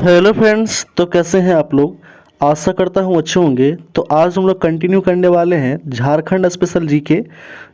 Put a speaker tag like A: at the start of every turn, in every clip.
A: Hello friends, तो कैसे हैं आप लोग। आशा करता हूँ अच्छे होंगे। तो आज हम लोग कंटिन्यू करने वाले हैं झारखंड स्पेशल जीके,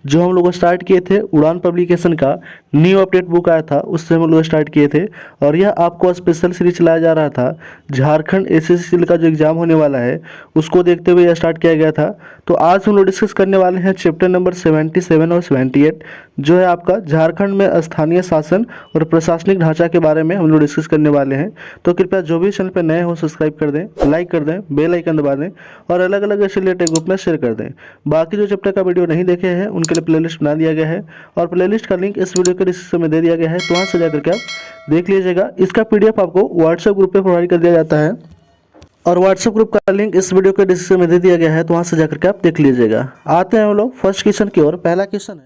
A: जो हम लोग स्टार्ट किए थे उड़ान पब्लिकेशन का न्यू अपडेट बुक आया था, उससे हम लोग स्टार्ट किए थे। और यह आपको स्पेशल सीरीज चलाया जा रहा था। झारखंड एसएससी का जो एग्ज़ाम होने वाला है उसको देखते हुए यह स्टार्ट किया गया था। तो आज हम लोग डिस्कस करने वाले हैं चैप्टर नंबर 77 और 78, जो है आपका झारखंड में स्थानीय शासन और प्रशासनिक ढांचा के बारे में हम लोग डिस्कस करने वाले हैं। तो कृपया जो भी चैनल पर नए हो सब्सक्राइब कर दें, लाइक कर दें, बेल आइकन दबा दें और अलग अलग ऐसे रिलेटेड ग्रुप में शेयर कर दें। बाकी जो चैप्टर का वीडियो नहीं देखे हैं उनके लिए प्लेलिस्ट बना दिया गया है और प्लेलिस्ट का लिंक इस वीडियो के डिस्क्रिप्शन में दे दिया गया है, तो वहाँ से जाकर के आप देख लीजिएगा। इसका पीडीएफ आपको व्हाट्सएप ग्रुप पे प्रोवाइड कर दिया जाता है और व्हाट्सएप ग्रुप का लिंक इस वीडियो के डिस्क्रिप्शन में दे दिया गया है, तो वहाँ से जाकर के आप देख लीजिएगा। आते हैं हम लोग फर्स्ट क्वेश्चन की ओर। पहला क्वेश्चन है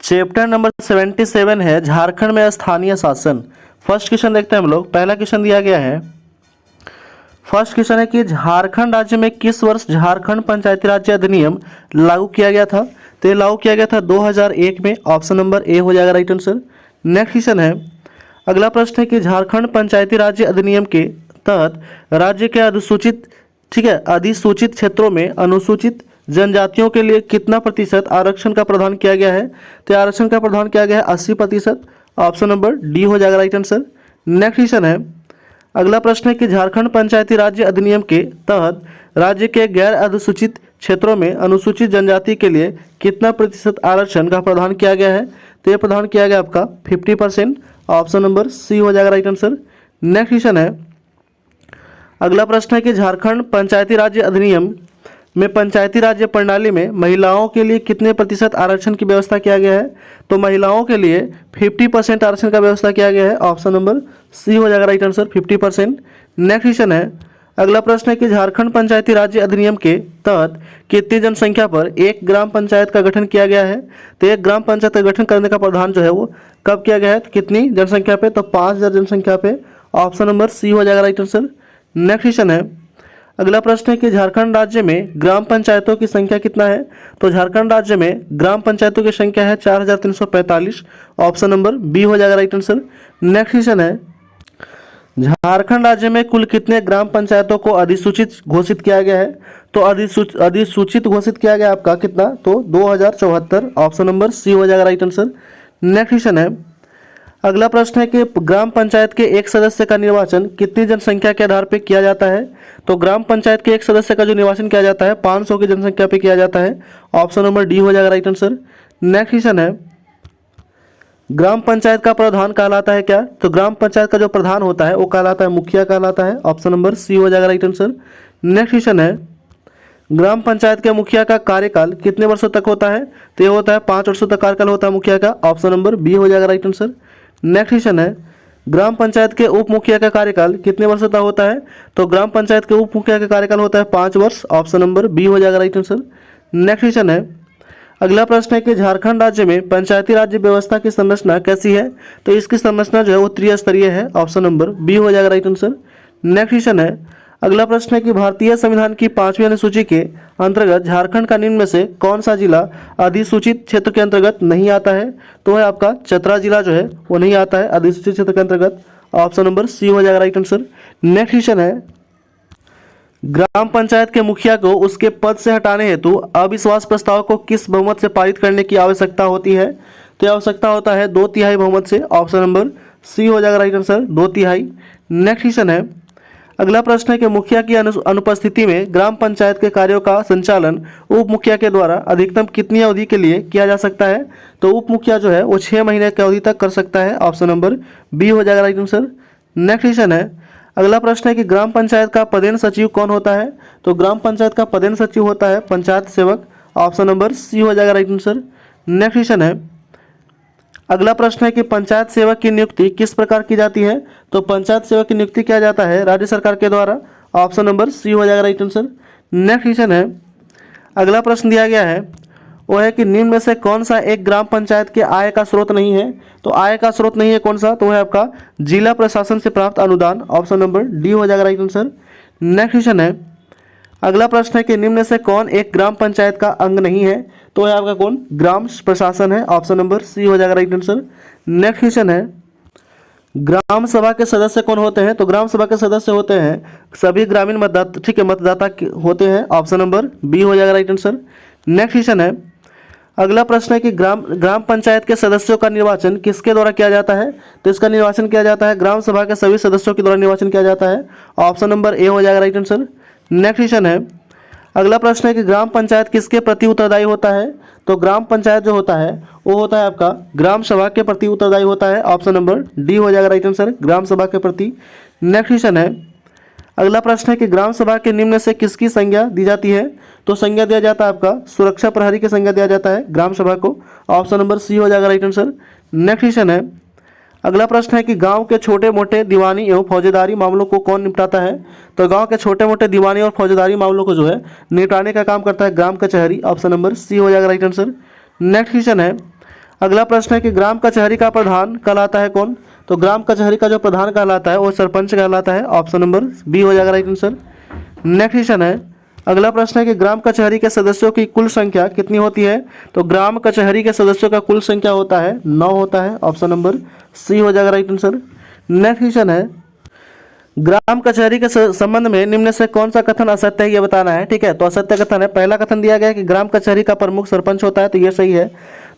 A: चैप्टर नंबर 77 है झारखंड में स्थानीय शासन। फर्स्ट क्वेश्चन देखते हैं हम लोग। पहला क्वेश्चन दिया गया है, फर्स्ट क्वेश्चन है कि झारखंड राज्य में किस वर्ष झारखंड पंचायती राज अधिनियम लागू किया गया था। तो ये लागू किया गया था 2001 में। ऑप्शन नंबर ए हो जाएगा राइट आंसर। नेक्स्ट क्वेश्चन है, अगला प्रश्न है कि झारखंड पंचायती राज्य अधिनियम के तहत राज्य के अधिसूचित क्षेत्रों में अनुसूचित जनजातियों के लिए कितना प्रतिशत आरक्षण का प्रावधान किया गया है। तो आरक्षण का प्रावधान किया गया है 80%। ऑप्शन नंबर डी हो जाएगा राइट आंसर। नेक्स्ट क्वेश्चन है, अगला प्रश्न है कि झारखंड पंचायती राज्य अधिनियम के तहत राज्य के गैर अधिसूचित क्षेत्रों में अनुसूचित जनजाति के लिए कितना प्रतिशत आरक्षण का प्रावधान किया गया है। तो यह प्रावधान किया गया आपका 50%। ऑप्शन नंबर सी हो जाएगा राइट आंसर। नेक्स्ट क्वेश्चन है, अगला प्रश्न है कि झारखंड पंचायती राज्य अधिनियम में पंचायती राज्य प्रणाली में महिलाओं के लिए कितने प्रतिशत आरक्षण की व्यवस्था किया गया है। तो महिलाओं के लिए 50% आरक्षण का व्यवस्था किया गया है। ऑप्शन नंबर सी हो जाएगा राइट आंसर 50%। नेक्स्ट क्वेश्चन है, अगला प्रश्न है कि झारखंड पंचायती राज्य अधिनियम के तहत कितनी जनसंख्या पर एक ग्राम पंचायत का गठन किया गया है। तो एक ग्राम पंचायत का गठन करने का प्रावधान जो है वो कब किया गया है, तो कितनी जनसंख्या पे, तो 5000 जनसंख्या पे। ऑप्शन नंबर सी हो जाएगा राइट आंसर। नेक्स्ट क्वेश्चन है, अगला प्रश्न है कि झारखंड राज्य में ग्राम पंचायतों की संख्या कितना है। तो झारखंड राज्य में ग्राम पंचायतों की संख्या है 4345। ऑप्शन नंबर बी हो जाएगा राइट आंसर। नेक्स्ट क्वेश्चन है, झारखंड राज्य में कुल कितने ग्राम पंचायतों को अधिसूचित घोषित किया गया है। तो अधिसूचित घोषित किया गया आपका कितना, तो 2074। ऑप्शन नंबर सी हो जाएगा राइट आंसर। नेक्स्ट क्वेश्चन है, अगला प्रश्न है कि ग्राम पंचायत के एक सदस्य का निर्वाचन कितनी जनसंख्या के आधार पर किया जाता है। तो ग्राम पंचायत के एक सदस्य का जो निर्वाचन किया जाता है 500 की जनसंख्या पे किया जाता है। ऑप्शन नंबर डी हो जाएगा राइट आंसर। नेक्स्ट क्वेश्चन है, ग्राम पंचायत का प्रधान कहलाता है क्या। तो ग्राम पंचायत का जो प्रधान होता है वो कहलाता है मुखिया कहलाता है। ऑप्शन नंबर सी हो जाएगा राइट आंसर। नेक्स्ट क्वेश्चन है, ग्राम पंचायत के मुखिया का कार्यकाल कितने वर्षों तक होता है। तो ये होता है 5 वर्षों तक कार्यकाल होता है मुखिया का। ऑप्शन नंबर बी हो जाएगा राइट आंसर। नेक्स्ट क्वेश्चन है, ग्राम पंचायत के उप मुखिया का कार्यकाल कितने वर्षों तक होता है। तो ग्राम पंचायत के उप मुखिया का कार्यकाल होता है 5 वर्ष। ऑप्शन नंबर बी हो जाएगा राइट आंसर। नेक्स्ट क्वेश्चन है, अगला प्रश्न है कि झारखंड राज्य में पंचायती राज्य व्यवस्था की संरचना कैसी है। तो इसकी संरचना जो है वो त्रिस्तरीय है। ऑप्शन नंबर बी हो जाएगा राइट आंसर। नेक्स्ट क्वेश्चन है, अगला प्रश्न है कि भारतीय संविधान की 5वीं अनुसूची के अंतर्गत झारखंड का निम्न में से कौन सा जिला अधिसूचित क्षेत्र के अंतर्गत नहीं आता है। तो है आपका चतरा जिला जो है वो नहीं आता है अधिसूचित क्षेत्र के अंतर्गत। ऑप्शन नंबर सी हो जाएगा राइट आंसर। नेक्स्ट क्वेश्चन है, ग्राम पंचायत के मुखिया को उसके पद से हटाने हेतु अविश्वास प्रस्ताव को किस बहुमत से पारित करने की आवश्यकता होती है। तो आवश्यकता होता है 2/3 बहुमत से। ऑप्शन नंबर सी हो जाएगा राइट आंसर 2/3। नेक्स्ट क्वेश्चन है, अगला प्रश्न है कि मुखिया की अनुपस्थिति में ग्राम पंचायत के कार्यों का संचालन उप मुखिया के द्वारा अधिकतम कितनी अवधि के लिए किया जा सकता है। तो उप मुखिया जो है वो 6 महीने की अवधि तक कर सकता है। ऑप्शन नंबर बी हो जाएगा राइट आंसर। नेक्स्ट क्वेश्चन है, अगला प्रश्न है कि ग्राम पंचायत का पदेन सचिव कौन होता है। तो ग्राम पंचायत का पदेन सचिव होता है पंचायत सेवक। ऑप्शन नंबर सी हो जाएगा राइट आंसर। नेक्स्ट क्वेश्चन है, अगला प्रश्न है कि पंचायत सेवक की नियुक्ति किस प्रकार की जाती है। तो पंचायत सेवक की नियुक्ति किया जाता है राज्य सरकार के द्वारा। ऑप्शन नंबर सी हो जाएगा राइट आंसर। नेक्स्ट क्वेश्चन है, अगला प्रश्न दिया गया है वो है कि निम्न में से कौन सा एक ग्राम पंचायत के आय का स्रोत नहीं है। तो आय का स्रोत नहीं है कौन सा, तो है आपका जिला प्रशासन से प्राप्त अनुदान। ऑप्शन नंबर डी हो जाएगा राइट आंसर। नेक्स्ट क्वेश्चन है, अगला प्रश्न है कि निम्न में से कौन एक ग्राम पंचायत का अंग नहीं है। तो है आपका कौन, ग्राम प्रशासन है। ऑप्शन नंबर सी हो जाएगा राइट आंसर। नेक्स्ट क्वेश्चन है, ग्राम सभा के सदस्य कौन होते हैं? तो ग्राम सभा के सदस्य होते हैं सभी ग्रामीण मतदाता, ठीक है, मतदाता होते हैं। ऑप्शन नंबर बी हो जाएगा राइट आंसर। नेक्स्ट क्वेश्चन है, अगला प्रश्न है कि ग्राम पंचायत के सदस्यों का निर्वाचन किसके द्वारा किया जाता है? तो इसका निर्वाचन किया जाता है ग्राम सभा के सभी सदस्यों के द्वारा निर्वाचन किया जाता है। ऑप्शन नंबर ए हो जाएगा राइट आंसर। नेक्स्ट क्वेश्चन है, अगला प्रश्न है कि ग्राम पंचायत किसके प्रति उत्तरदायी होता है? तो ग्राम पंचायत जो होता है वो होता है आपका ग्राम सभा के प्रति उत्तरदायी होता है। ऑप्शन नंबर डी हो जाएगा राइट आंसर, ग्राम सभा के प्रति। नेक्स्ट क्वेश्चन है, अगला प्रश्न है कि ग्राम सभा के निम्न से किसकी संज्ञा दी जाती है? तो संज्ञा दिया जाता है आपका सुरक्षा प्रहरी की संज्ञा दिया जाता है ग्राम सभा को। ऑप्शन नंबर सी हो जाएगा राइट आंसर। नेक्स्ट क्वेश्चन है, अगला प्रश्न है कि गांव के छोटे मोटे दीवानी एवं फौजदारी मामलों को कौन निपटाता है? तो गांव के छोटे मोटे दीवानी और फौजदारी मामलों को जो है निपटाने का काम करता है ग्राम कचहरी। ऑप्शन नंबर सी हो जाएगा राइट आंसर। नेक्स्ट क्वेश्चन है, अगला प्रश्न है कि ग्राम कचहरी का प्रधान कहलाता है कौन? तो ग्राम कचहरी का जो प्रधान कहलाता है वो सरपंच कहलाता है। ऑप्शन नंबर बी हो जाएगा राइट आंसर। नेक्स्ट क्वेश्चन है, अगला प्रश्न है कि ग्राम कचहरी के सदस्यों की कुल संख्या कितनी होती है? तो ग्राम कचहरी के सदस्यों का कुल संख्या होता है 9 होता है। ऑप्शन नंबर सी हो जाएगा राइट आंसर। नेक्स्ट क्वेश्चन है, ग्राम कचहरी के संबंध में निम्न से कौन सा कथन असत्य है ये बताना है, ठीक है। तो असत्य कथन है, पहला कथन दिया गया है कि ग्राम कचहरी का प्रमुख सरपंच होता है, तो ये सही है।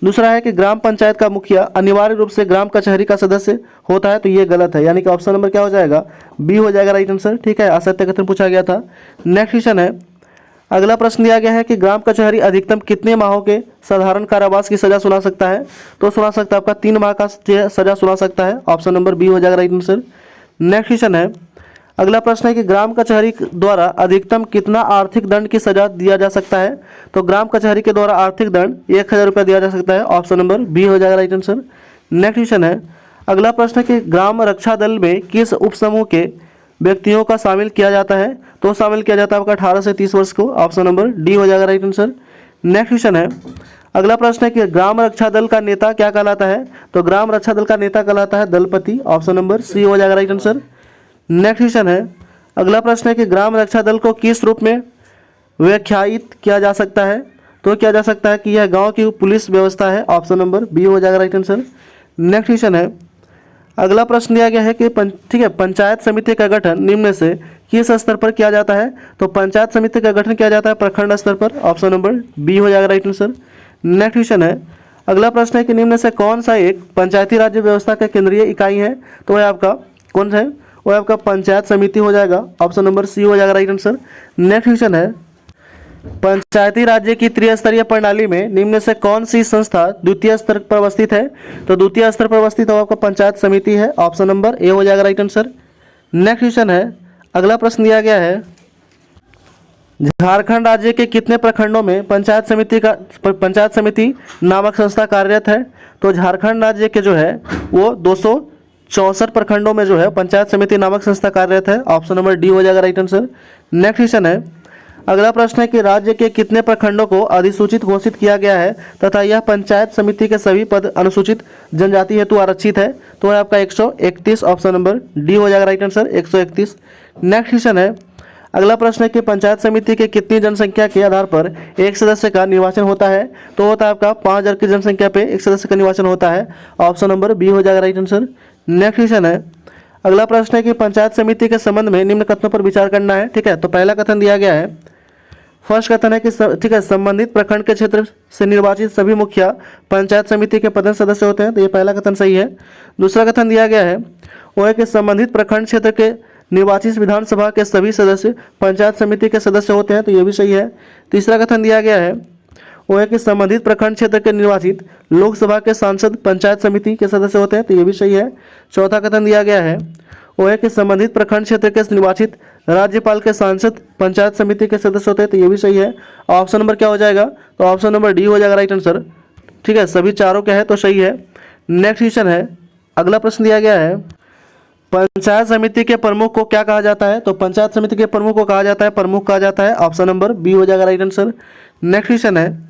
A: दूसरा है कि ग्राम पंचायत का मुखिया अनिवार्य रूप से ग्राम कचहरी का सदस्य होता है, तो ये गलत है, यानी कि ऑप्शन नंबर क्या हो जाएगा? बी हो जाएगा राइट आंसर, ठीक है। असत्य कथन पूछा गया था। नेक्स्ट क्वेश्चन है, अगला प्रश्न दिया गया है कि ग्राम कचहरी अधिकतम कितने माहों के साधारण कारावास की सजा सुना सकता है? तो सुना सकता है आपका 3 माह का सजा सुना सकता है। ऑप्शन नंबर बी हो जाएगा राइट आंसर। नेक्स्ट क्वेश्चन है, अगला प्रश्न है कि ग्राम कचहरी द्वारा अधिकतम कितना आर्थिक दंड की सजा दिया जा सकता है? तो ग्राम कचहरी के द्वारा आर्थिक दंड 1000 रुपये दिया जा सकता है। ऑप्शन नंबर बी हो जाएगा राइट आंसर। नेक्स्ट क्वेश्चन है, अगला प्रश्न है कि ग्राम रक्षा दल में किस उपसमूह के व्यक्तियों का शामिल किया जाता है? तो शामिल किया जाता है आपका 18 से 30 वर्ष को। ऑप्शन नंबर डी हो जाएगा राइट आंसर। नेक्स्ट क्वेश्चन है, अगला प्रश्न है कि ग्राम रक्षा दल का नेता क्या कहलाता है? तो ग्राम रक्षा दल का नेता कहलाता है दलपति। ऑप्शन नंबर सी हो जाएगा राइट आंसर। नेक्स्ट क्वेश्चन है, अगला प्रश्न है कि ग्राम रक्षा दल को किस रूप में व्याख्यायित किया जा सकता है? तो किया जा सकता है कि यह गांव की पुलिस व्यवस्था है। ऑप्शन नंबर बी हो जाएगा राइट आंसर। नेक्स्ट क्वेश्चन है, अगला प्रश्न दिया गया है कि ठीक है, पंचायत समिति का गठन निम्न से किस स्तर पर किया जाता है? तो पंचायत समिति का गठन किया जाता है प्रखंड स्तर पर। ऑप्शन नंबर बी हो जाएगा राइट आंसर। नेक्स्ट क्वेश्चन है, अगला प्रश्न है कि निम्न से कौन सा एक पंचायती राज्य व्यवस्था का केंद्रीय इकाई है? तो वह आपका कौन सा है? वह आपका पंचायत समिति हो जाएगा। ऑप्शन नंबर सी हो जाएगा राइट आंसर। नेक्स्ट क्वेश्चन है, पंचायती राज्य की त्रिस्तरीय प्रणाली में निम्न से कौन सी संस्था द्वितीय स्तर पर अवस्थित है? तो द्वितीय स्तर पर अवस्थित आपका पंचायत समिति है। ऑप्शन नंबर ए हो जाएगा राइट आंसर। नेक्स्ट क्वेश्चन है, अगला प्रश्न दिया गया है, झारखंड राज्य के कितने प्रखंडों में पंचायत समिति नामक संस्था कार्यरत है? तो झारखंड राज्य के जो है वो 264 प्रखंडों में जो है पंचायत समिति नामक संस्था कार्यरत है। ऑप्शन नंबर डी हो जाएगा राइट आंसर। नेक्स्ट क्वेश्चन है, अगला प्रश्न है कि राज्य के कितने प्रखंडों को अधिसूचित घोषित किया गया है तथा यह पंचायत समिति के सभी पद अनुसूचित जनजाति हेतु आरक्षित है? तो है आपका 131। ऑप्शन नंबर डी हो जाएगा राइट आंसर, 131। नेक्स्ट क्वेश्चन है, अगला प्रश्न है कि पंचायत समिति के कितनी जनसंख्या के आधार पर एक सदस्य का निर्वाचन होता है? तो होता है आपका 5000 की जनसंख्या पे एक सदस्य का निर्वाचन होता है। ऑप्शन नंबर बी हो जाएगा राइट आंसर। नेक्स्ट क्वेश्चन है, अगला प्रश्न है कि पंचायत समिति के संबंध में निम्न कथनों पर विचार करना है, ठीक है। तो पहला कथन दिया गया है, फर्स्ट कथन है कि ठीक है, संबंधित प्रखंड के क्षेत्र से निर्वाचित सभी मुखिया पंचायत समिति के प्रधान सदस्य होते हैं, तो ये पहला कथन सही है। दूसरा कथन दिया गया है वो है कि संबंधित प्रखंड क्षेत्र के निर्वाचित विधानसभा के सभी सदस्य पंचायत समिति के सदस्य होते हैं, तो ये भी सही है। तीसरा कथन दिया गया है वो है कि संबंधित प्रखंड क्षेत्र के निर्वाचित लोकसभा के सांसद पंचायत समिति के सदस्य होते हैं, तो ये भी सही है। चौथा कथन दिया गया है वो है कि संबंधित प्रखंड क्षेत्र के निर्वाचित राज्यपाल के सांसद पंचायत समिति के सदस्य होते हैं, तो ये भी सही है। ऑप्शन नंबर क्या हो जाएगा? तो ऑप्शन नंबर डी हो जाएगा राइट आंसर, ठीक है। सभी चारों क्या है तो सही है। नेक्स्ट क्वेश्चन है, अगला प्रश्न दिया गया है, पंचायत समिति के प्रमुख को क्या कहा जाता है? तो पंचायत समिति के प्रमुख को कहा जाता है प्रमुख कहा जाता है। ऑप्शन नंबर बी हो जाएगा राइट आंसर। नेक्स्ट क्वेश्चन है,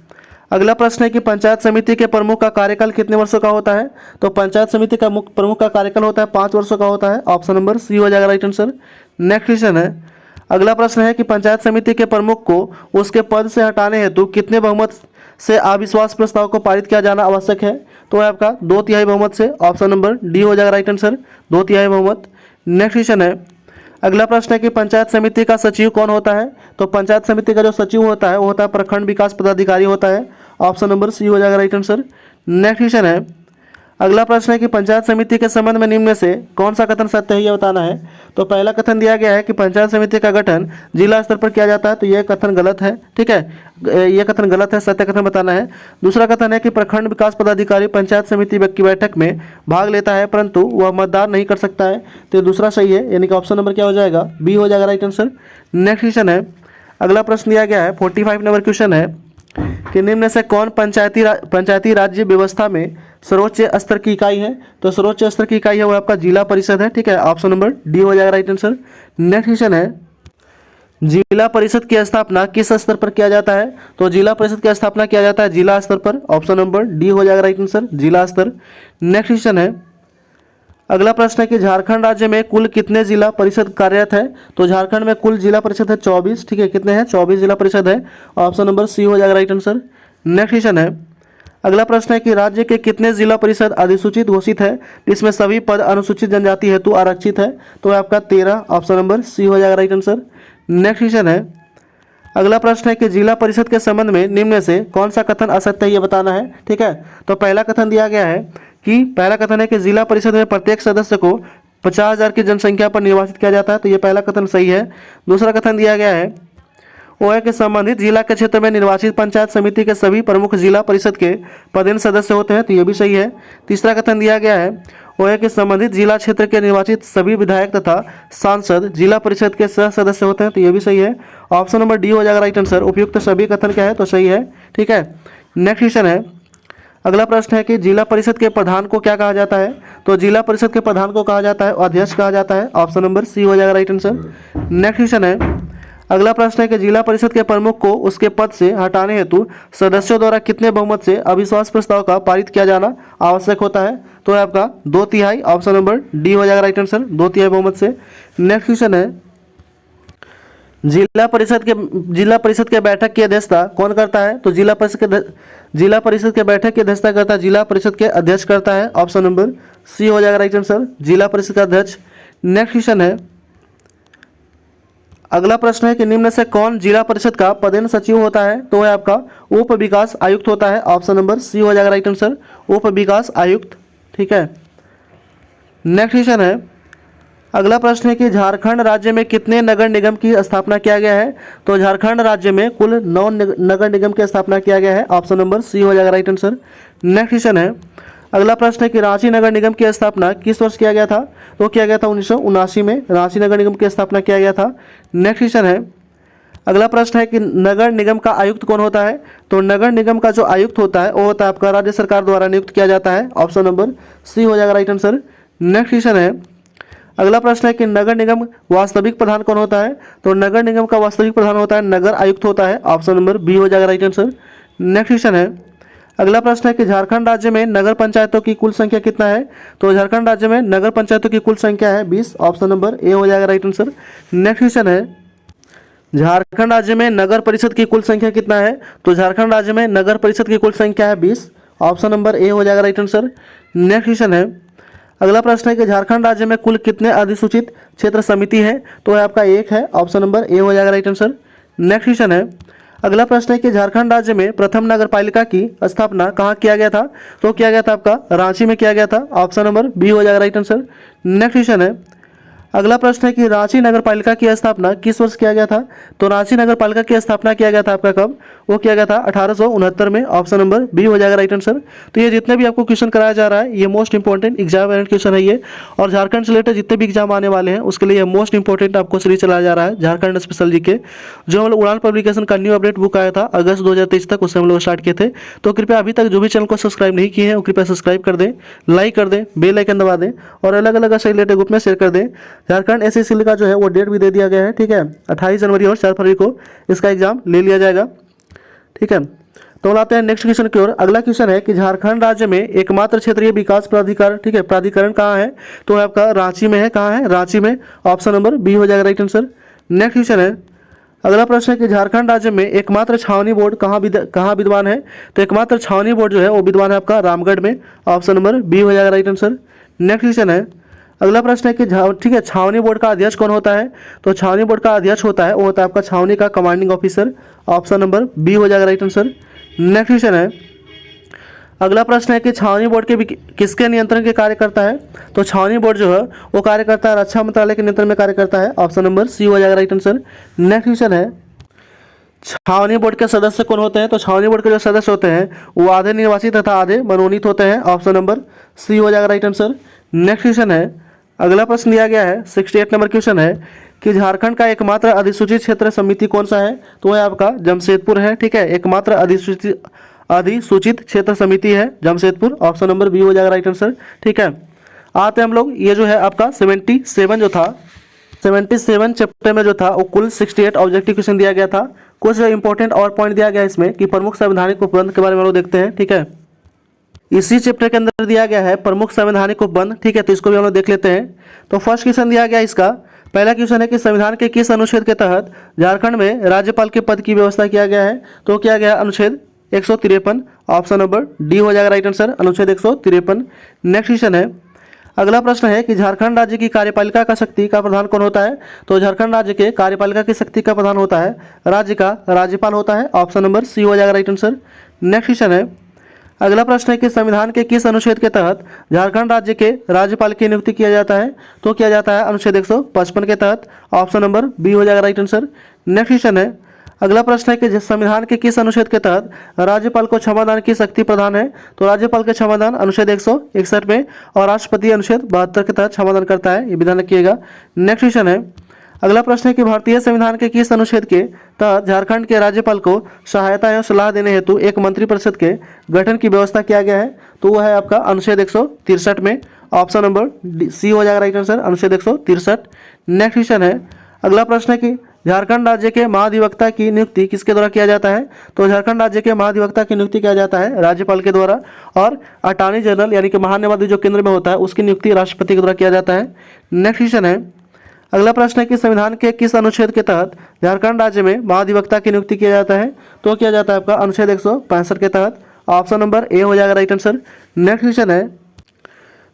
A: अगला प्रश्न है कि पंचायत समिति के प्रमुख का कार्यकाल कितने वर्षों का होता है? तो पंचायत समिति का प्रमुख का कार्यकाल होता है 5 वर्षों का होता है। ऑप्शन नंबर सी हो जाएगा राइट आंसर। नेक्स्ट क्वेश्चन है, अगला प्रश्न है कि पंचायत समिति के प्रमुख को उसके पद से हटाने हेतु कितने बहुमत से अविश्वास प्रस्ताव को पारित किया जाना आवश्यक है? तो है आपका 2/3 बहुमत से। ऑप्शन नंबर डी हो जाएगा राइट आंसर, 2/3 बहुमत। नेक्स्ट क्वेश्चन है, अगला प्रश्न है कि पंचायत समिति का सचिव कौन होता है? तो पंचायत समिति का जो सचिव होता है वो होता है प्रखंड विकास पदाधिकारी होता है। ऑप्शन नंबर सी हो जाएगा राइट आंसर। नेक्स्ट क्वेश्चन है, अगला प्रश्न है कि पंचायत समिति के संबंध में निम्न में से कौन सा कथन सत्य है, यह बताना है। तो पहला कथन दिया गया है कि पंचायत समिति का गठन जिला स्तर पर किया जाता है, तो यह कथन गलत है, ठीक है, यह कथन गलत है, सत्य कथन बताना है। दूसरा कथन है कि प्रखंड विकास पदाधिकारी पंचायत समिति की बैठक में भाग लेता है परंतु वह मतदान नहीं कर सकता है, तो दूसरा सही है, यानी कि ऑप्शन नंबर क्या हो जाएगा, बी हो जाएगा राइट आंसर। नेक्स्ट क्वेश्चन है, अगला प्रश्न दिया गया है 45 नंबर क्वेश्चन है कि निम्न में से कौन पंचायती राज्य व्यवस्था में सर्वोच्च स्तर की इकाई है? तो सर्वोच्च स्तर की इकाई है वो आपका जिला परिषद है, ठीक है, ऑप्शन नंबर डी हो जाएगा राइट आंसर। नेक्स्ट क्वेश्चन है, जिला परिषद की स्थापना किस स्तर पर किया जाता है? तो जिला परिषद की स्थापना किया जाता है जिला स्तर पर, ऑप्शन नंबर डी हो जाएगा राइट आंसर, जिला स्तर। नेक्स्ट क्वेश्चन है, अगला प्रश्न है कि झारखंड राज्य में कुल कितने जिला परिषद कार्यरत है? तो झारखंड में कुल जिला परिषद है 24, ठीक है, कितने हैं, 24 जिला परिषद है, ऑप्शन नंबर सी हो जाएगा राइट आंसर। नेक्स्ट क्वेश्चन है, अगला प्रश्न है कि राज्य के कितने जिला परिषद अधिसूचित घोषित है, इसमें सभी पद अनुसूचित जनजाति हेतु आरक्षित है? तो आपका 13, ऑप्शन नंबर सी हो जाएगा राइट आंसर। नेक्स्ट क्वेश्चन है, अगला प्रश्न है कि जिला परिषद के संबंध में निम्न में से कौन सा कथन असत्य है, ये बताना है, ठीक है। तो पहला कथन दिया गया है कि पहला कथन है कि जिला परिषद में प्रत्येक सदस्य को 50,000 की जनसंख्या पर निर्वाचित किया जाता है, तो ये पहला कथन सही है। दूसरा कथन दिया गया है वो है कि संबंधित जिला के क्षेत्र में निर्वाचित पंचायत समिति के सभी प्रमुख जिला परिषद के पदेन सदस्य होते हैं, तो ये भी सही है। तीसरा कथन दिया गया है वो है कि संबंधित जिला क्षेत्र के निर्वाचित सभी विधायक तथा सांसद जिला परिषद के सह सदस्य होते हैं, तो ये भी सही है, ऑप्शन नंबर डी हो जाएगा राइट आंसर। उपयुक्त सभी कथन क्या है, तो सही है, ठीक है। नेक्स्ट क्वेश्चन है, अगला प्रश्न है कि जिला परिषद के प्रधान को क्या कहा जाता है? तो जिला परिषद के प्रधान को कहा जाता है अध्यक्ष कहा जाता है, ऑप्शन नंबर सी हो जाएगा राइट आंसर। नेक्स्ट क्वेश्चन है, अगला प्रश्न है कि जिला परिषद के प्रमुख को उसके पद से हटाने हेतु सदस्यों द्वारा कितने बहुमत से अविश्वास प्रस्ताव का पारित किया जाना आवश्यक होता है? तो आपका 2/3, ऑप्शन नंबर डी हो जाएगा राइट आंसर, 2/3 बहुमत से। नेक्स्ट क्वेश्चन है, जिला परिषद के बैठक की अध्यक्षता कौन करता है? तो जिला परिषद के बैठक की अध्यक्षता करता है जिला परिषद के अध्यक्ष करता है, ऑप्शन नंबर सी हो जाएगा राइट आंसर, जिला परिषद का अध्यक्ष। नेक्स्ट क्वेश्चन है, अगला प्रश्न है कि निम्न से कौन जिला परिषद का पदेन सचिव होता है? तो है आपका उप विकास आयुक्त होता है, ऑप्शन नंबर सी हो जाएगा राइट आंसर, उप विकास आयुक्त, ठीक है। नेक्स्ट क्वेश्चन है, अगला प्रश्न है कि झारखंड राज्य में कितने नगर निगम की स्थापना किया गया है? तो झारखंड राज्य में कुल 9 नगर निगम की स्थापना किया गया है, ऑप्शन नंबर सी हो जाएगा राइट आंसर। नेक्स्ट क्वेश्चन है, अगला प्रश्न है कि रांची नगर निगम की स्थापना किस वर्ष किया गया था? तो किया गया था 1979 में रांची नगर निगम की स्थापना किया गया था। नेक्स्ट क्वेश्चन है, अगला प्रश्न है कि नगर निगम का आयुक्त कौन होता है? तो नगर निगम का जो आयुक्त होता है वो होता है आपका राज्य सरकार द्वारा नियुक्त किया जाता है, ऑप्शन नंबर सी हो जाएगा राइट आंसर। नेक्स्ट क्वेश्चन है, अगला प्रश्न है कि नगर निगम वास्तविक प्रधान कौन होता है? तो नगर निगम का वास्तविक प्रधान होता है नगर आयुक्त होता है, ऑप्शन नंबर बी हो जाएगा राइट आंसर। नेक्स्ट क्वेश्चन है, अगला प्रश्न है कि झारखंड राज्य में नगर पंचायतों की कुल संख्या कितना है? तो झारखंड राज्य में नगर पंचायतों की कुल संख्या है 20, ऑप्शन नंबर ए हो जाएगा राइट आंसर। नेक्स्ट क्वेश्चन है, झारखंड राज्य में नगर परिषद की कुल संख्या कितना है? तो झारखंड राज्य में नगर परिषद की कुल संख्या है 20, ऑप्शन नंबर ए हो जाएगा राइट आंसर। नेक्स्ट क्वेश्चन है, अगला प्रश्न है कि झारखंड राज्य में कुल कितने अधिसूचित क्षेत्र समिति है? तो आपका 1 है, ऑप्शन नंबर ए हो जाएगा राइट आंसर। नेक्स्ट क्वेश्चन है, अगला प्रश्न है कि झारखंड राज्य में प्रथम नगरपालिका की स्थापना कहाँ किया गया था? तो किया गया था आपका रांची में किया गया था, ऑप्शन नंबर बी हो जाएगा राइट आंसर। नेक्स्ट क्वेश्चन है, अगला प्रश्न है कि रांची नगरपालिका की स्थापना किस वर्ष किया गया था? तो रांची नगरपालिका की स्थापना किया गया था आपका कब? वो किया गया था 1869 में, ऑप्शन नंबर बी हो जाएगा राइट आंसर। तो ये जितने भी आपको क्वेश्चन कराया जा रहा है ये most important exam variant question है ये, और झारखंड से रिलेटेड जितने भी एग्जाम आने वाले हैं उसके लिए मोस्ट इंपॉर्टेंट आपको सीरीज चलाया जा रहा है झारखंड स्पेशल जीके, जो हम लोग उड़ान पब्लिकेशन का न्यू अपडेट बुक आया था अगस्त 2023 तक, उससे हम लोग स्टार्ट किए थे। तो कृपया अभी तक जो भी चैनल को सब्सक्राइब नहीं किए हैं वो कृपया सब्सक्राइब कर दें, लाइक कर दें, बेल आइकन दबा दें और अलग अलग से रिलेटेड ग्रुप में शेयर कर दें। झारखंड एसएससी का जो है वो डेट भी दे दिया गया है, ठीक है, 28 जनवरी और 4 फरवरी को इसका एग्जाम ले लिया जाएगा, ठीक है। तो आते हैं नेक्स्ट क्वेश्चन की ओर। अगला क्वेश्चन है कि झारखंड राज्य में एकमात्र क्षेत्रीय विकास प्राधिकार, ठीक है, प्राधिकरण कहाँ है? तो आपका रांची में है, कहाँ है? रांची में, ऑप्शन नंबर बी हो जाएगा राइट आंसर। नेक्स्ट क्वेश्चन है, अगला प्रश्न है कि झारखंड राज्य में एकमात्र छावनी बोर्ड कहाँ विद्वान है? तो एकमात्र छावनी बोर्ड जो है वो विद्वान है आपका रामगढ़ में। ऑप्शन नंबर बी हो जाएगा राइट आंसर। नेक्स्ट क्वेश्चन है, अगला प्रश्न है कि ठीक है, छावनी बोर्ड का अध्यक्ष कौन होता है? तो छावनी बोर्ड का अध्यक्ष होता है, वो होता है आपका छावनी का commanding officer. Option number B हो जाएगा राइट आंसर। नेक्स्ट क्वेश्चन है, अगला प्रश्न है कि छावनी बोर्ड के किसके नियंत्रण के कार्य करता है? तो छावनी बोर्ड जो है वो कार्य करता है रक्षा मंत्रालय के नियंत्रण में कार्य करता है। ऑप्शन नंबर सी हो जाएगा राइट आंसर। नेक्स्ट क्वेश्चन है, छावनी बोर्ड के सदस्य कौन होते हैं? तो छावनी बोर्ड के जो सदस्य होते हैं वो आधे निर्वाचित तथा आधे मनोनीत होते हैं। ऑप्शन नंबर सी हो जाएगा राइट आंसर। नेक्स्ट क्वेश्चन है, अगला प्रश्न दिया गया है 68 नंबर क्वेश्चन है कि झारखंड का एकमात्र अधिसूचित क्षेत्र समिति कौन सा है? तो वह आपका जमशेदपुर है। ठीक है, एकमात्र अधिसूचित क्षेत्र समिति है जमशेदपुर। ऑप्शन नंबर बी हो जाएगा राइट आंसर। ठीक है, आते हैं हम लोग, ये जो है आपका 77 जो था 77 चैप्टर में जो था वो कुल 68 ऑब्जेक्टिव क्वेश्चन दिया गया था। कुछ इंपॉर्टेंट और पॉइंट दिया गया है इसमें कि प्रमुख संवैधानिक उपबंध के बारे में हम लोग देखते हैं। ठीक है, इसी चैप्टर के अंदर दिया गया है प्रमुख संवैधानिक उपबंध। ठीक है, तो इसको भी हम लोग देख लेते हैं। तो फर्स्ट क्वेश्चन दिया गया इसका, पहला क्वेश्चन है कि संविधान के किस अनुच्छेद के तहत झारखंड में राज्यपाल के पद की व्यवस्था किया गया है? तो किया गया अनुच्छेद 153। ऑप्शन नंबर डी हो जाएगा राइट आंसर, अनुच्छेद 153। नेक्स्ट क्वेश्चन है, अगला प्रश्न है कि झारखंड राज्य की कार्यपालिका का शक्ति का प्रधान कौन होता है? तो झारखंड राज्य के कार्यपालिका की शक्ति का प्रधान होता है राज्य का राज्यपाल होता है। ऑप्शन नंबर सी हो जाएगा राइट आंसर। नेक्स्ट क्वेश्चन है, अगला प्रश्न है कि संविधान के किस अनुच्छेद के तहत झारखंड राज्य के राज्यपाल की नियुक्ति किया जाता है? तो किया जाता है अनुच्छेद 155 के तहत। ऑप्शन नंबर बी हो जाएगा राइट आंसर। नेक्स्ट क्वेश्चन है, अगला प्रश्न है कि संविधान के किस अनुच्छेद के तहत राज्यपाल को क्षमादान की शक्ति प्रदान है? तो राज्यपाल के क्षमादान अनुच्छेद 161 में और राष्ट्रपति अनुच्छेद 72 के तहत क्षमादान करता है, ये विधान रखिएगा। नेक्स्ट क्वेश्चन है, अगला प्रश्न है कि भारतीय संविधान के किस अनुच्छेद के तहत झारखंड के राज्यपाल को सहायता एवं सलाह देने हेतु एक मंत्रिपरिषद के गठन की व्यवस्था किया गया है? तो वह है आपका अनुच्छेद 163 में। ऑप्शन नंबर सी हो जाएगा राइट आंसर, अनुच्छेद 163। नेक्स्ट क्वेश्चन है, अगला प्रश्न है कि झारखंड राज्य के महाधिवक्ता की नियुक्ति किसके द्वारा किया जाता है? तो झारखंड राज्य के महाधिवक्ता की नियुक्ति किया जाता है राज्यपाल के द्वारा, और अटॉर्नी जनरल यानी कि महान्यायाधीश जो केंद्र में होता है उसकी नियुक्ति राष्ट्रपति के द्वारा किया जाता है। नेक्स्ट क्वेश्चन है, अगला प्रश्न है कि संविधान के किस अनुच्छेद के तहत झारखंड राज्य में महाधिवक्ता की नियुक्ति किया जाता है? तो किया जाता है आपका अनुच्छेद 165 के तहत। ऑप्शन नंबर ए हो जाएगा राइट आंसर। नेक्स्ट क्वेश्चन है,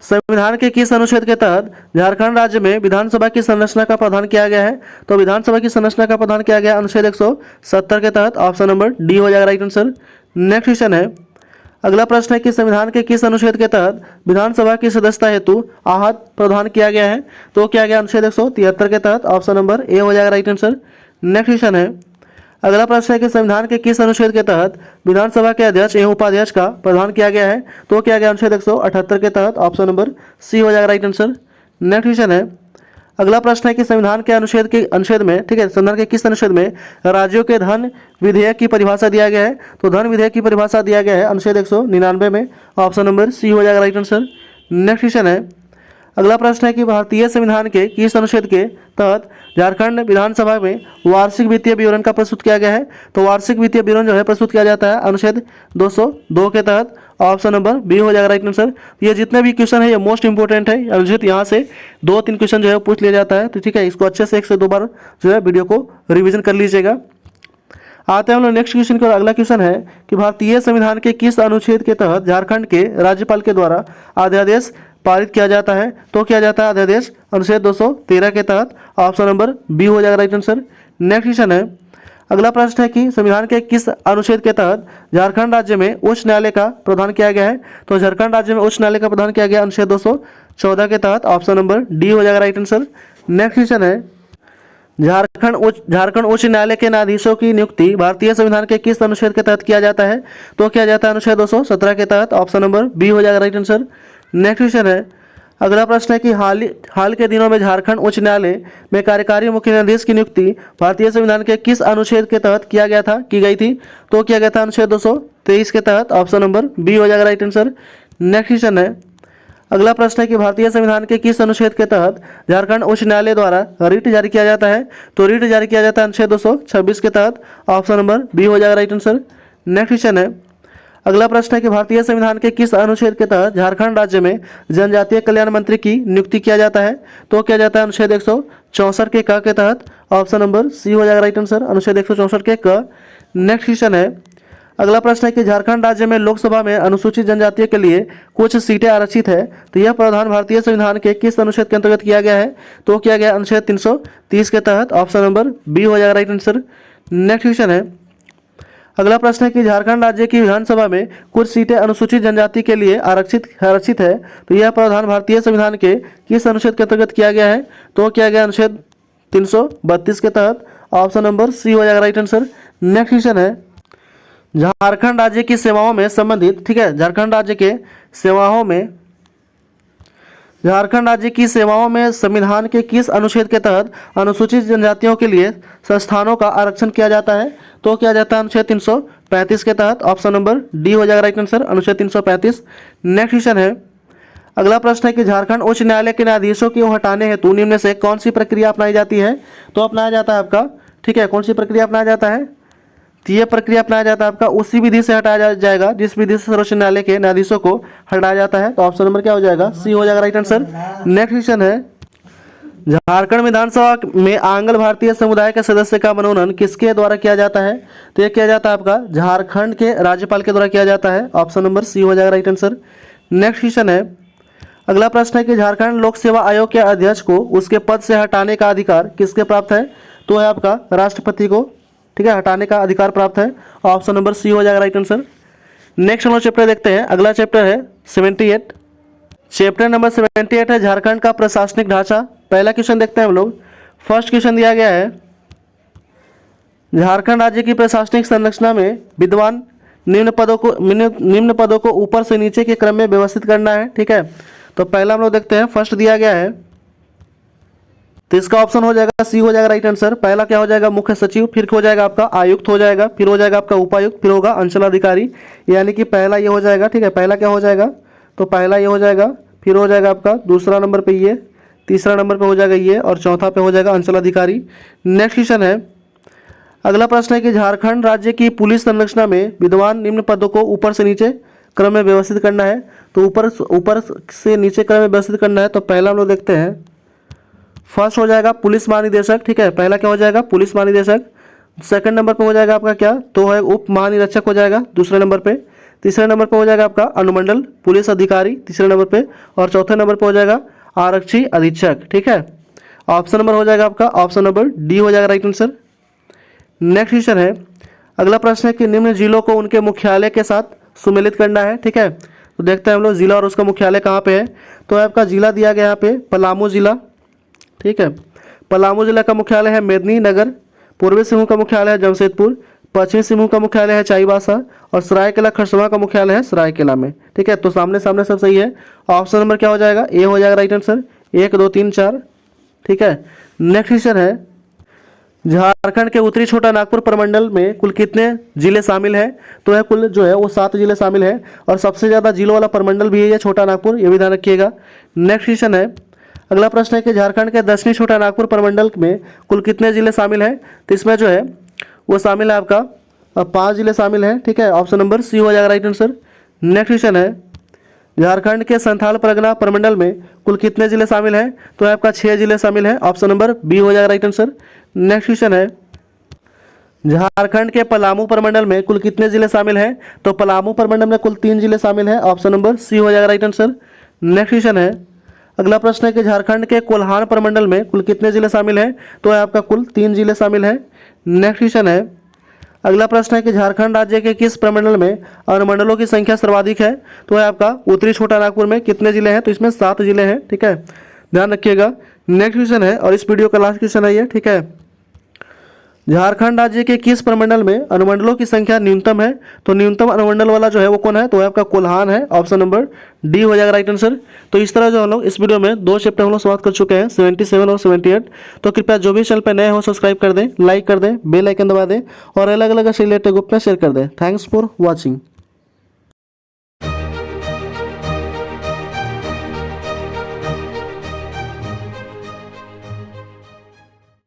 A: संविधान के किस अनुच्छेद के तहत झारखंड राज्य में विधानसभा की संरचना का प्रावधान किया गया है? तो विधानसभा की संरचना का प्रावधान किया गया अनुच्छेद 170 के तहत। ऑप्शन नंबर डी हो जाएगा राइट आंसर। नेक्स्ट क्वेश्चन है, अगला प्रश्न है कि संविधान के किस अनुच्छेद के तहत विधानसभा की सदस्यता हेतु आहत प्रावधान किया गया है? तो किया गया अनुच्छेद 173 के तहत। ऑप्शन नंबर ए हो जाएगा राइट आंसर। नेक्स्ट क्वेश्चन है, अगला प्रश्न है कि संविधान के किस अनुच्छेद के तहत विधानसभा के अध्यक्ष एवं उपाध्यक्ष का प्रावधान किया गया है? तो किया गया अनुच्छेद 178 के तहत। ऑप्शन नंबर सी हो जाएगा राइट आंसर। नेक्स्ट क्वेश्चन है, अगला प्रश्न है कि संविधान के अनुच्छेद में, ठीक है, संविधान के किस अनुच्छेद में राज्यों के धन विधेयक की परिभाषा दिया गया है? तो धन विधेयक की परिभाषा दिया गया है अनुच्छेद 199 में। ऑप्शन नंबर सी हो जाएगा राइट आंसर। नेक्स्ट क्वेश्चन है, अगला प्रश्न है कि भारतीय संविधान के किस अनुच्छेद के तहत झारखंड विधानसभा में वार्षिक वित्तीय विवरण का प्रस्तुत किया गया है? तो वार्षिक वित्तीय विवरण जो है प्रस्तुत किया जाता है अनुच्छेद 202 के तहत। ऑप्शन नंबर बी हो जाएगा राइट आंसर। ये जितने भी क्वेश्चन है ये मोस्ट इंपोर्टेंट है, अनुच्छेद यहाँ से 2-3 क्वेश्चन जो है पूछ लिया जाता है। तो ठीक है, इसको अच्छे से 1 से 2 बार जो है वीडियो को रिविजन कर लीजिएगा। आते हैं हम लोग नेक्स्ट क्वेश्चन को। अगला क्वेश्चन है कि भारतीय संविधान के किस अनुच्छेद के तहत झारखंड के राज्यपाल के द्वारा अध्यादेश पारित किया जाता है? तो किया जाता है अध्यादेश अनुच्छेद 213 के तहत। ऑप्शन नंबर बी हो जाएगा राइट आंसर। नेक्स्ट क्वेश्चन है, अगला प्रश्न है कि संविधान के किस अनुच्छेद के तहत झारखंड राज्य में उच्च न्यायालय का प्रावधान किया गया है? तो झारखंड राज्य में उच्च न्यायालय का प्रावधान किया गया अनुच्छेद 214 के तहत। ऑप्शन नंबर डी हो जाएगा राइट आंसर। नेक्स्ट क्वेश्चन है, झारखंड उच्च न्यायालय के न्यायाधीशों की नियुक्ति भारतीय संविधान के किस अनुच्छेद के तहत किया जाता है? तो किया जाता है अनुच्छेद 217 के तहत। ऑप्शन नंबर बी हो जाएगा राइट आंसर। नेक्स्ट क्वेश्चन है, अगला प्रश्न है कि हाल के दिनों में झारखंड उच्च न्यायालय में कार्यकारी मुख्य न्यायाधीश की नियुक्ति भारतीय संविधान के किस अनुच्छेद के तहत की गई थी? तो किया गया था अनुच्छेद 223 के तहत। ऑप्शन नंबर बी हो जाएगा राइट आंसर। नेक्स्ट क्वेश्चन है, अगला प्रश्न है कि भारतीय संविधान के किस अनुच्छेद के तहत झारखंड उच्च न्यायालय द्वारा रिट जारी किया जाता है? तो रिट जारी किया जाता है अनुच्छेद 226 के तहत। ऑप्शन नंबर बी हो जाएगा राइट आंसर। नेक्स्ट क्वेश्चन है, अगला प्रश्न है कि भारतीय संविधान के किस अनुच्छेद के तहत झारखंड राज्य में जनजातीय कल्याण मंत्री की नियुक्ति किया जाता है? तो किया जाता है अनुच्छेद 164 के क के तहत। ऑप्शन नंबर सी हो जाएगा राइट आंसर, अनुच्छेद 164 के क। नेक्स्ट क्वेश्चन है, अगला प्रश्न है कि झारखंड राज्य में लोकसभा में अनुसूचित जनजातियों के लिए कुछ सीटें आरक्षित है, तो यह प्रावधान भारतीय संविधान के किस अनुच्छेद के अंतर्गत किया गया है? तो किया गया अनुच्छेद 330 के तहत। ऑप्शन नंबर बी हो जाएगा राइट आंसर। नेक्स्ट क्वेश्चन है, अगला प्रश्न है कि झारखंड राज्य की विधानसभा में कुछ सीटें अनुसूचित जनजाति के लिए आरक्षित है, तो यह प्रावधान भारतीय संविधान के किस अनुच्छेद के अंतर्गत किया गया है? तो किया गया अनुच्छेद 332 के तहत। ऑप्शन नंबर सी हो जाएगा राइट आंसर। नेक्स्ट क्वेश्चन है, झारखंड राज्य की सेवाओं में संबंधित, ठीक है, झारखंड राज्य की सेवाओं में संविधान के किस अनुच्छेद के तहत अनुसूचित जनजातियों के लिए संस्थानों का आरक्षण किया जाता है? तो किया जाता है अनुच्छेद 335 के तहत। ऑप्शन नंबर डी हो जाएगा राइट आंसर, अनुच्छेद 335। नेक्स्ट क्वेश्चन है, अगला प्रश्न है कि झारखंड उच्च न्यायालय के न्यायाधीशों को हटाने हेतु निम्न में से कौन सी प्रक्रिया अपनाई जाती है? तो अपनाया जाता है आपका, ठीक है, कौन सी प्रक्रिया अपनाया जाता है? तो ये प्रक्रिया अपनाया जाता है आपका उसी विधि से हटाया जाएगा जिस विधि से सर्वोच्च न्यायालय के न्यायाधीशों को हटाया जाता है। तो ऑप्शन नंबर क्या हो जाएगा? सी हो जाएगा राइट आंसर। नेक्स्ट क्वेश्चन है, झारखंड विधानसभा में आंग्ल भारतीय समुदाय के सदस्य का मनोनयन किसके द्वारा किया जाता है? तो ये किया जाता है आपका झारखंड के राज्यपाल के द्वारा किया जाता है। ऑप्शन नंबर सी हो जाएगा राइट आंसर। नेक्स्ट क्वेश्चन है, अगला प्रश्न है कि झारखंड लोक सेवा आयोग के अध्यक्ष को उसके पद से हटाने का अधिकार किसके प्राप्त है? तो है आपका राष्ट्रपति को, ठीक है, हटाने का अधिकार प्राप्त है। ऑप्शन नंबर सी हो जाएगा राइट आंसर। नेक्स्ट हम लोग चैप्टर देखते हैं, अगला चैप्टर है 78। चैप्टर नंबर 78 है झारखंड का प्रशासनिक ढांचा। पहला क्वेश्चन देखते हैं हम लोग। फर्स्ट क्वेश्चन दिया गया है, झारखंड राज्य की प्रशासनिक संरचना में विद्यमान निम्न पदों को ऊपर से नीचे के क्रम में व्यवस्थित करना है, ठीक है। तो पहला हम लोग देखते हैं, फर्स्ट दिया गया है, तो इसका ऑप्शन हो जाएगा सी हो जाएगा राइट आंसर। पहला क्या हो जाएगा? मुख्य सचिव, फिर हो जाएगा आपका आयुक्त हो जाएगा, फिर हो जाएगा आपका उपायुक्त, फिर होगा अंचलाधिकारी, यानी कि पहला ये हो जाएगा, ठीक है। पहला क्या हो जाएगा? तो पहला ये हो जाएगा, फिर हो जाएगा आपका दूसरा नंबर पे ये, तीसरा नंबर पे हो जाएगा ये, और चौथा पे हो जाएगा अंचलाधिकारी। नेक्स्ट क्वेश्चन है, अगला प्रश्न है कि झारखंड राज्य की पुलिस संरचना में विद्यमान निम्न पदों को ऊपर से नीचे क्रम में व्यवस्थित करना है। तो ऊपर से नीचे क्रम में व्यवस्थित करना है। तो पहला हम लोग देखते हैं, फर्स्ट हो जाएगा पुलिस महानिदेशक, ठीक है। पहला क्या हो जाएगा? पुलिस महानिदेशक। सेकंड नंबर पे हो जाएगा आपका क्या? तो है उप महानिरीक्षक हो जाएगा दूसरे नंबर पे। तीसरे नंबर पे हो जाएगा आपका अनुमंडल पुलिस अधिकारी तीसरे नंबर पे, और चौथे नंबर पे हो जाएगा आरक्षी अधीक्षक, ठीक है। ऑप्शन नंबर हो जाएगा आपका ऑप्शन नंबर डी हो जाएगा राइट आंसर। नेक्स्ट क्वेश्चन है, अगला प्रश्न है कि निम्न जिलों को उनके मुख्यालय के साथ सुमेलित करना है, ठीक है। तो देखते हैं हम लोग जिला और उसका मुख्यालय कहाँ पे है। तो आपका जिला दिया गया यहाँ पे पलामू जिला, ठीक है। पलामू जिला का मुख्यालय है मेदिनीनगर, पूर्वी सिंहभूम का मुख्यालय है जमशेदपुर, पश्चिमी सिंहभूम का मुख्यालय है चाईबासा, और सरायकेला खरसावां का मुख्यालय है सरायकेला में, ठीक है। तो सामने सामने सब सही है। ऑप्शन नंबर क्या हो जाएगा? ए हो जाएगा राइट आंसर। 1 2 3 4, ठीक है। नेक्स्ट क्वेश्चन है, झारखंड के उत्तरी छोटा नागपुर प्रमंडल में कुल कितने जिले शामिल हैं? तो है कुल जो है वो 7 जिले शामिल हैं, और सबसे ज़्यादा जिलों वाला प्रमंडल भी है ये छोटा नागपुर, ये भी ध्यान रखिएगा। नेक्स्ट क्वेश्चन है, अगला प्रश्न है कि झारखंड के दक्षिणी छोटा नागपुर प्रमंडल में कुल कितने जिले शामिल हैं? तो इसमें जो है वो शामिल है आपका 5 जिले शामिल हैं, ठीक है। ऑप्शन नंबर सी हो जाएगा राइट आंसर। नेक्स्ट क्वेश्चन है, झारखंड के संथाल परगना प्रमंडल में कुल कितने जिले शामिल हैं? तो आपका 6 जिले शामिल हैं। ऑप्शन नंबर बी हो जाएगा राइट आंसर। नेक्स्ट क्वेश्चन है, झारखंड के पलामू प्रमंडल में कुल कितने जिले शामिल हैं? तो पलामू प्रमंडल में कुल 3 जिले शामिल हैं। ऑप्शन नंबर सी हो जाएगा राइट आंसर। नेक्स्ट क्वेश्चन है, अगला प्रश्न है कि झारखंड के कोल्हान प्रमंडल में कुल कितने जिले शामिल हैं? तो आपका कुल 3 जिले शामिल हैं। नेक्स्ट क्वेश्चन है, अगला प्रश्न है कि झारखंड राज्य के किस प्रमंडल में अनुमंडलों की संख्या सर्वाधिक है? तो है आपका उत्तरी छोटा नागपुर में कितने जिले हैं? तो इसमें 7 जिले हैं, ठीक है, ध्यान रखिएगा। नेक्स्ट क्वेश्चन है, और इस वीडियो का लास्ट क्वेश्चन है ये, ठीक है। झारखंड राज्य के किस प्रमंडल में अनुमंडलों की संख्या न्यूनतम है? तो न्यूनतम अनुमंडल वाला जो है वो कौन है? तो है आपका कोल्हान है। ऑप्शन नंबर डी हो जाएगा राइट आंसर। तो इस तरह जो हम लोग इस वीडियो में 2 चैप्टर हम लोग समाप्त कर चुके हैं, 77 और 78। तो कृपया जो भी चैनल पर नए हो सब्सक्राइब कर दें, लाइक कर दें, बेल आइकन दबा दें, और अलग अलग से रिलेटेड ग्रुप में शेयर कर दें। Thanks for watching.